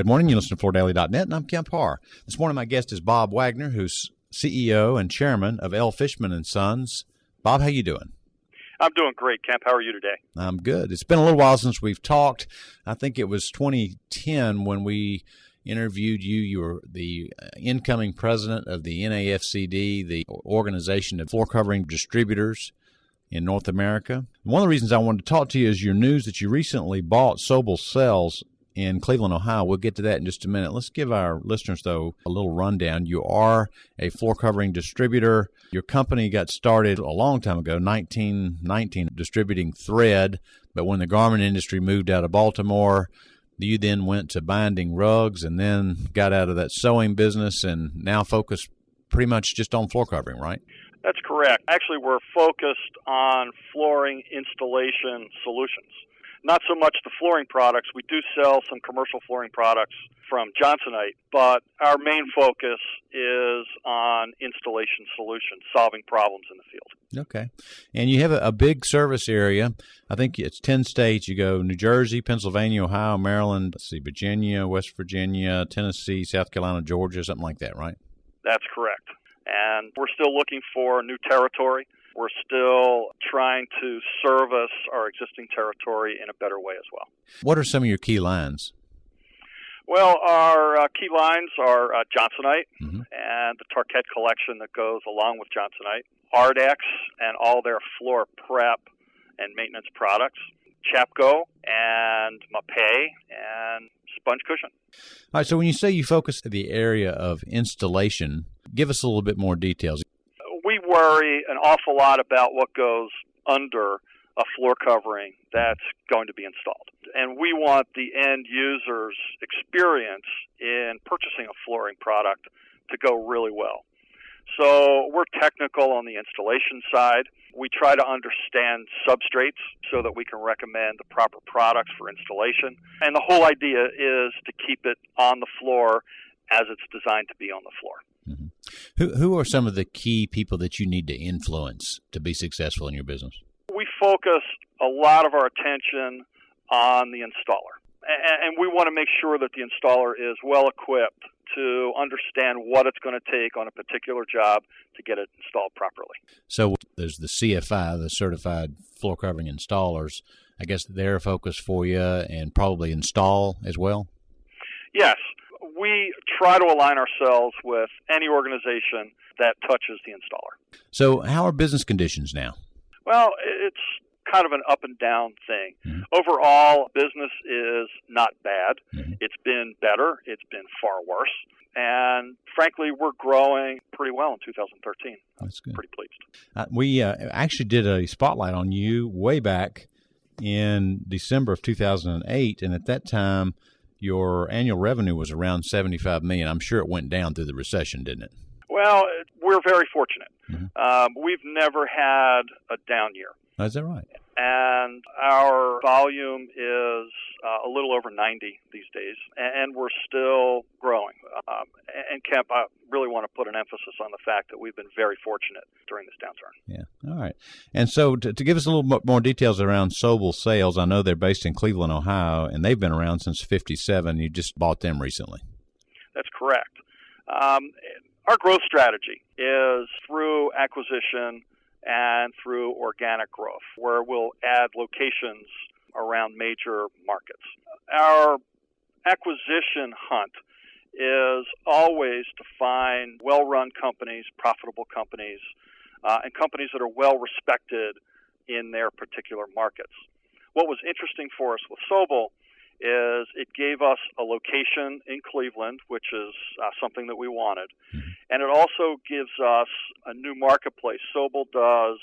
Good morning. You listen to FloorDaily.net, and I'm Kemp Harr. This morning, my guest is Bob Wagner, who's CEO and chairman of L. Fishman & Sons. Bob, how you doing? I'm doing great, Kemp. How are you today? I'm good. It's been a little while since we've talked. I think it was 2010 when we interviewed you. You were the incoming president of the NAFCD, the organization of floor covering distributors in North America. One of the reasons I wanted to talk to you is your news that you recently bought Sobel Cells in Cleveland, Ohio. We'll get to that in just a minute. Let's give our listeners, though, a little rundown. You are a floor covering distributor. Your company got started a long time ago, 1919, distributing thread. But when the garment industry moved out of Baltimore, you then went to binding rugs and then got out of that sewing business and now focus pretty much just on floor covering, right? That's correct. Actually, we're focused on flooring installation solutions. Not so much the flooring products. We do sell some commercial flooring products from Johnsonite, but our main focus is on installation solutions, solving problems in the field. Okay. And you have a big service area. I think it's 10 states. You go New Jersey, Pennsylvania, Ohio, Maryland, Virginia, West Virginia, Tennessee, South Carolina, Georgia, something like that, right? That's correct. And we're still looking for new territory. We're still trying to service our existing territory in a better way as well. What are some of your key lines? Well, our key lines are Johnsonite and the Tarkett collection that goes along with Johnsonite, Ardex and all their floor prep and maintenance products, Chapco and Mapei and Sponge Cushion. All right, so when you say you focus the area of installation, give us a little bit more details. We worry an awful lot about what goes under a floor covering that's going to be installed. And we want the end user's experience in purchasing a flooring product to go really well. So we're technical on the installation side. We try to understand substrates so that we can recommend the proper products for installation. And the whole idea is to keep it on the floor as it's designed to be on the floor. Mm-hmm. Who are some of the key people that you need to influence to be successful in your business? We focus a lot of our attention on the installer. And we want to make sure that the installer is well equipped to understand what it's going to take on a particular job to get it installed properly. So there's the CFI, the Certified Floor Covering Installers. I guess they're a focus for you and probably install as well? Yes. We try to align ourselves with any organization that touches the installer. So how are business conditions now? Well, it's kind of an up and down thing. Mm-hmm. Overall, business is not bad. Mm-hmm. It's been better. It's been far worse. And frankly, we're growing pretty well in 2013. That's good. I'm pretty pleased. We actually did a spotlight on you way back in December of 2008, and at that time, your annual revenue was around $75 million. I'm sure it went down through the recession, didn't it? Well, we're very fortunate. Mm-hmm. We've never had a down year. Is that right? And our volume is a little over 90 these days, and we're still growing. And Kemp, I really want to put an emphasis on the fact that we've been very fortunate during this downturn. Yeah, all right. And so to give us a little more details around Sobel Cells, I know they're based in Cleveland, Ohio, and they've been around since '57. You just bought them recently. That's correct. Our growth strategy is through acquisition and through organic growth, where we'll add locations around major markets. Our acquisition hunt is always to find well-run companies, profitable companies, and companies that are well-respected in their particular markets. What was interesting for us with Sobel is it gave us a location in Cleveland, which is something that we wanted. And it also gives us a new marketplace. Sobel does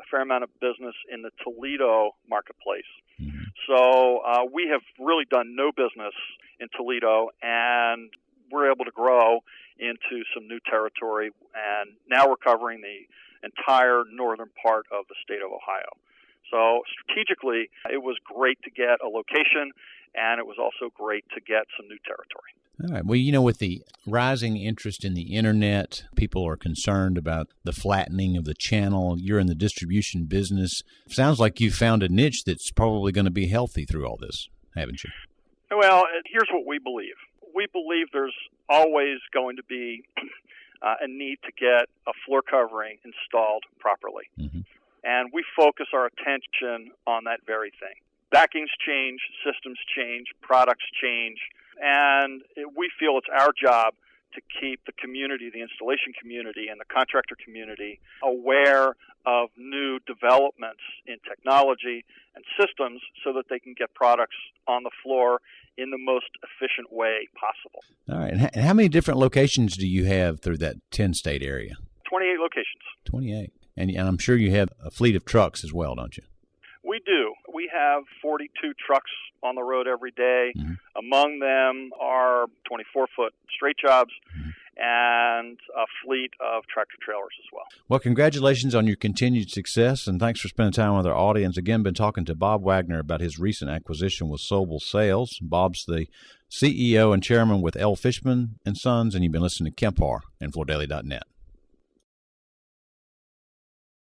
a fair amount of business in the Toledo marketplace. So we have really done no business in Toledo, and we're able to grow into some new territory. And now we're covering the entire northern part of the state of Ohio. So strategically, it was great to get a location, and it was also great to get some new territory. All right. Well, you know, with the rising interest in the Internet, people are concerned about the flattening of the channel. You're in the distribution business. Sounds like you found a niche that's probably going to be healthy through all this, haven't you? Well, here's what we believe. we believe there's always going to be a need to get a floor covering installed properly. Mm-hmm. And we focus our attention on that very thing. Backings change, systems change, products change, and we feel it's our job to keep the community, the installation community, and the contractor community aware of new developments in technology and systems so that they can get products on the floor in the most efficient way possible. All right. And how many different locations do you have through that 10-state area? 28 locations. 28. And I'm sure you have a fleet of trucks as well, don't you? We do. We have 42 trucks on the road every day. Mm-hmm. Among them are 24-foot straight jobs and a fleet of tractor trailers as well. Well, congratulations on your continued success, and thanks for spending time with our audience. Again, been talking to Bob Wagner about his recent acquisition with Sobel Sales. Bob's the CEO and chairman with L. Fishman & Sons, and you've been listening to Kemp Harr and FloorDaily.net.